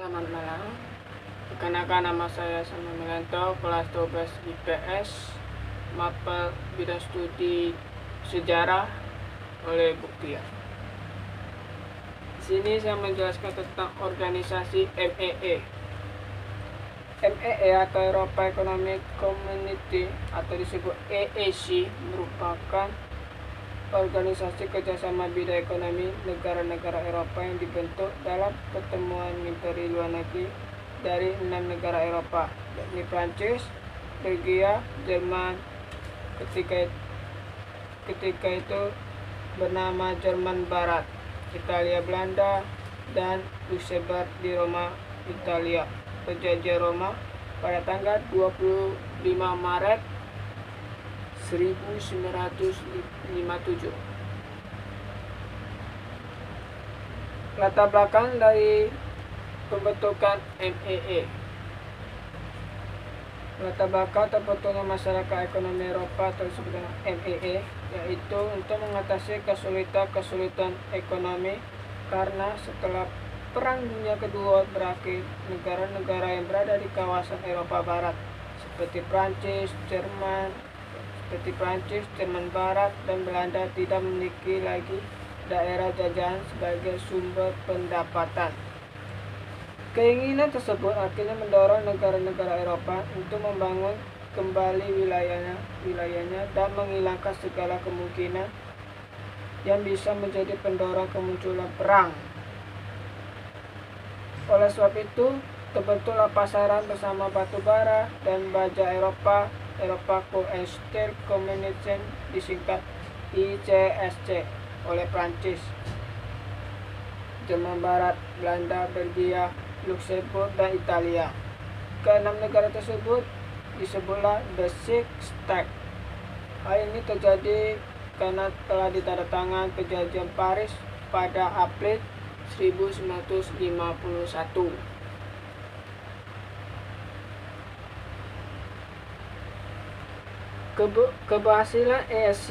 Selamat malam. Perkenalkan, nama saya Salman Milanto, kelas 12 IPS, mapel bidang studi sejarah oleh Buktiar. Di sini saya menjelaskan tentang organisasi MEE. MEE atau Eropa Economic Community atau disebut EEC merupakan organisasi kerjasama bidang ekonomi negara-negara Eropa yang dibentuk dalam pertemuan menteri luar negeri dari 6 negara Eropa, yakni Prancis, Belgia, Jerman, ketika itu bernama Jerman Barat, Italia Belanda, dan Luxembourg di Roma, Italia. Perjanjian Roma pada tanggal 25 Maret 1957. Latar belakang dari pembentukan MEE. Latar belakang terbentuknya masyarakat ekonomi Eropa atau disebut dengan MEE, yaitu untuk mengatasi kesulitan ekonomi karena setelah Perang Dunia Kedua berakhir, negara-negara yang berada di kawasan Eropa Barat seperti Prancis, Jerman Barat, dan Belanda tidak memiliki lagi daerah jajahan sebagai sumber pendapatan. Keinginan tersebut akhirnya mendorong negara-negara Eropa untuk membangun kembali wilayahnya dan menghilangkan segala kemungkinan yang bisa menjadi pendorong kemunculan perang. Oleh sebab itu, terbentuklah pasaran bersama batu bara dan baja Eropa Coal and Steel Commission, disingkat ICSC, oleh Prancis, Jerman Barat, Belanda, Belgia, Luxembourg, dan Italia. Keenam negara tersebut disebutlah The Six States. Hal ini terjadi karena telah ditandatangani Perjanjian Paris pada April 1951. Keberhasilan ECSC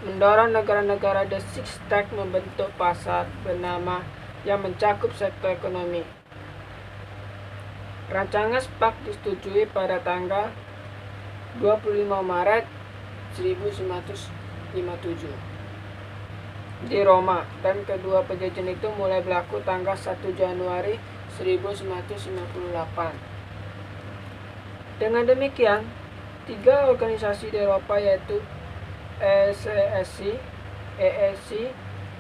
mendorong negara-negara The Six States membentuk pasar bernama yang mencakup sektor ekonomi. Rancangan SPAC disetujui pada tanggal 25 Maret 1957 di Roma, dan kedua perjanjian itu mulai berlaku tanggal 1 Januari 1958. Dengan demikian, tiga organisasi di Eropa yaitu ECSC, EEC,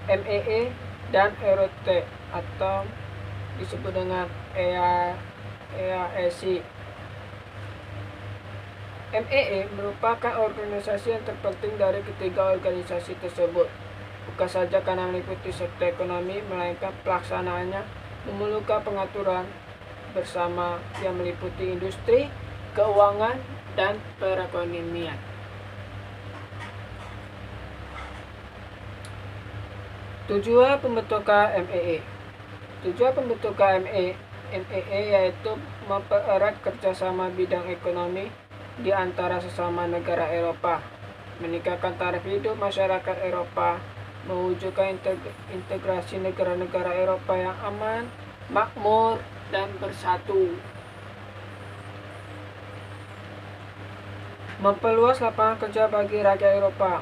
MEE, dan EUROT atau disebut dengan EAEC. MEE merupakan organisasi yang terpenting dari ketiga organisasi tersebut, bukan saja karena meliputi sektor ekonomi, melainkan pelaksanaannya memerlukan pengaturan bersama yang meliputi industri, keuangan, dan perekonomian. Tujuan pembentukan MEE. Tujuan pembentukan MEE yaitu mempererat kerjasama bidang ekonomi di antara sesama negara Eropa, meningkatkan taraf hidup masyarakat Eropa, mewujudkan integrasi negara-negara Eropa yang aman, makmur, dan bersatu, memperluas lapangan kerja bagi rakyat Eropa,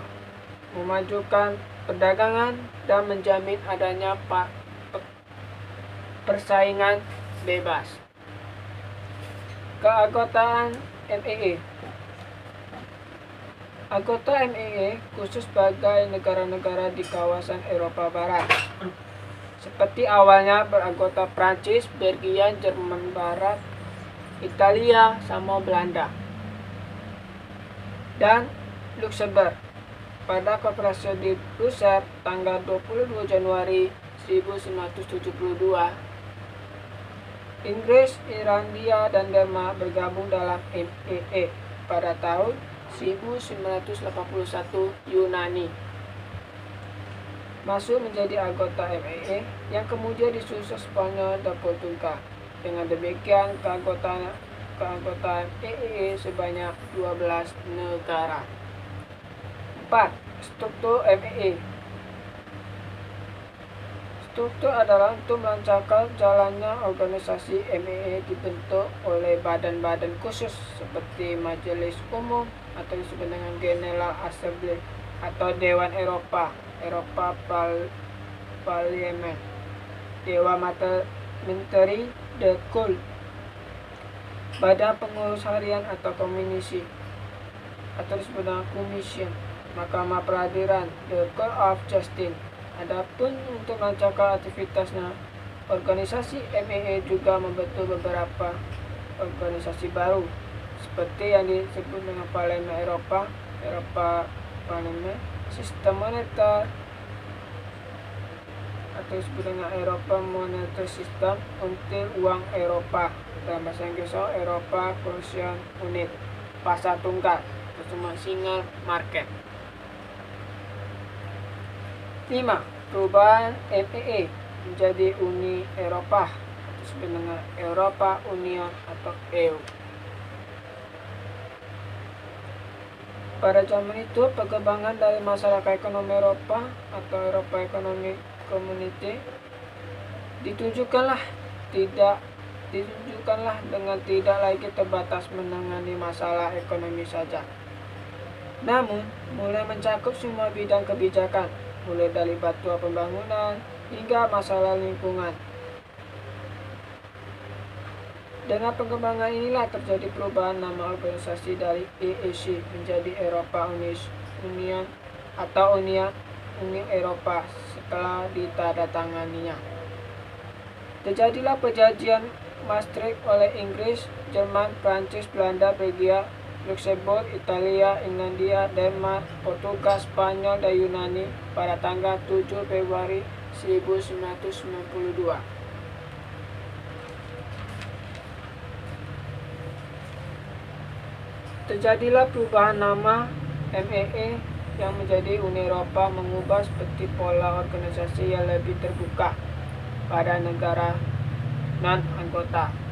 memajukan perdagangan, dan menjamin adanya persaingan bebas. Keanggotaan MEE. Anggota MEE khusus sebagai negara-negara di kawasan Eropa Barat, seperti awalnya beranggota Prancis, Belgia, Jerman Barat, Italia, sama Belanda, dan Luxembourg. Pada konferensi di Brussels tanggal 22 Januari 1972, Inggris, Irlandia, dan Denmark bergabung dalam MEE. Pada tahun 1981, Yunani masuk menjadi anggota MEE, yang kemudian disusul Spanyol dan Portugal. Dengan demikian, keanggotaan MEE sebanyak 12 negara. 4. Struktur MEE. terstruktur adalah untuk melancarkan jalannya organisasi. MEA dibentuk oleh badan-badan khusus seperti Majelis Umum atau disebut dengan General Assembly atau Dewan Eropa, Parliament, Dewan Menteri, The Court, Badan Pengurus Harian atau Komisi atau disebut dengan Commission, Mahkamah Peradilan, The Court of Justice. Adapun untuk melancarkan aktivitasnya, organisasi MEA juga membentuk beberapa organisasi baru seperti yang disebut dengan Parlemen Eropa Parlemen, Sistem Moneter atau disebut dengan Eropa Monetary System, Unit Uang Eropa, dalam bahasa Inggris Eropa Commercial Unit, Pasar Tunggal, atau Single Market. 5. Perubahan MEA menjadi Uni Eropa atau disebut dengan Eropa Union atau EU. Pada zaman itu, perkembangan dari masyarakat ekonomi Eropa atau Eropa Economic Community ditunjukkanlah dengan tidak lagi terbatas menangani masalah ekonomi saja, namun mulai mencakup semua bidang kebijakan, mulai dari batuan pembangunan hingga masalah lingkungan. Dengan perkembangan inilah terjadi perubahan nama organisasi dari EEC menjadi Eropa Union atau Uni Eropa setelah ditandatanganinya. Terjadilah perjanjian Maastricht oleh Inggris, Jerman, Prancis, Belanda, Belgia, Luxembourg, Italia, Irlandia, Denmark, Portugal, Spanyol, dan Yunani pada tanggal 7 Februari 1992. Terjadilah perubahan nama MEA yang menjadi Uni Eropa, mengubah seperti pola organisasi yang lebih terbuka pada negara non-anggota.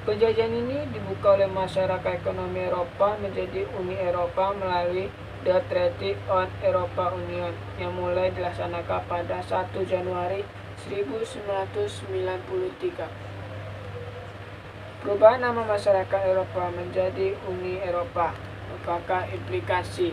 Perjanjian ini dibuka oleh masyarakat ekonomi Eropa menjadi Uni Eropa melalui The Treaty on Europa Union yang mulai dilaksanakan pada 1 Januari 1993. Perubahan nama masyarakat Eropa menjadi Uni Eropa merupakan implikasi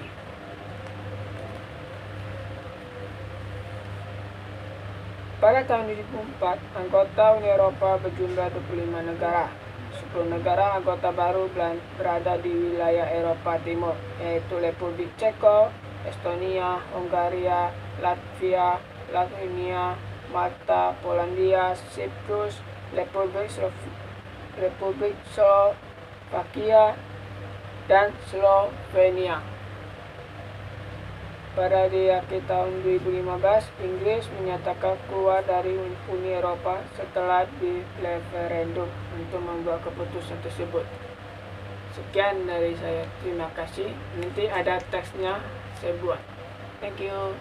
pada tahun 2004, anggota Uni Eropa berjumlah 25 negara. 10 negara anggota baru berada di wilayah Eropa Timur, yaitu Republik Ceko, Estonia, Hungaria, Latvia, Lithuania, Malta, Polandia, Siprus, Republik Slovakia, dan Slovenia. Pada di akhir tahun 2015, Inggris menyatakan keluar dari Uni Eropa setelah di referendum untuk membuat keputusan tersebut. Sekian dari saya, terima kasih. Nanti ada teksnya saya buat. Thank you.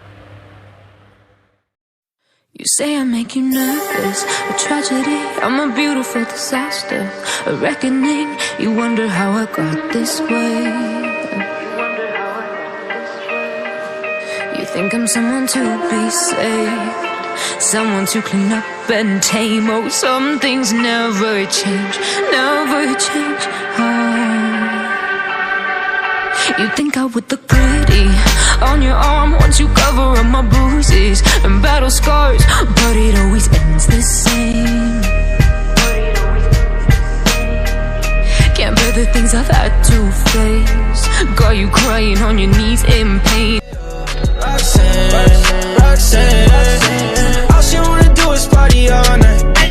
You say I make you nervous, a tragedy, I'm a beautiful disaster, a reckoning, you wonder how I got this way. You think I'm someone to be saved, someone to clean up and tame. Oh, some things never change, never change. You think I would look pretty on your arm once you cover up my bruises and battle scars, but it always ends the same. Can't bear the things I've had to face, got you crying on your knees in pain.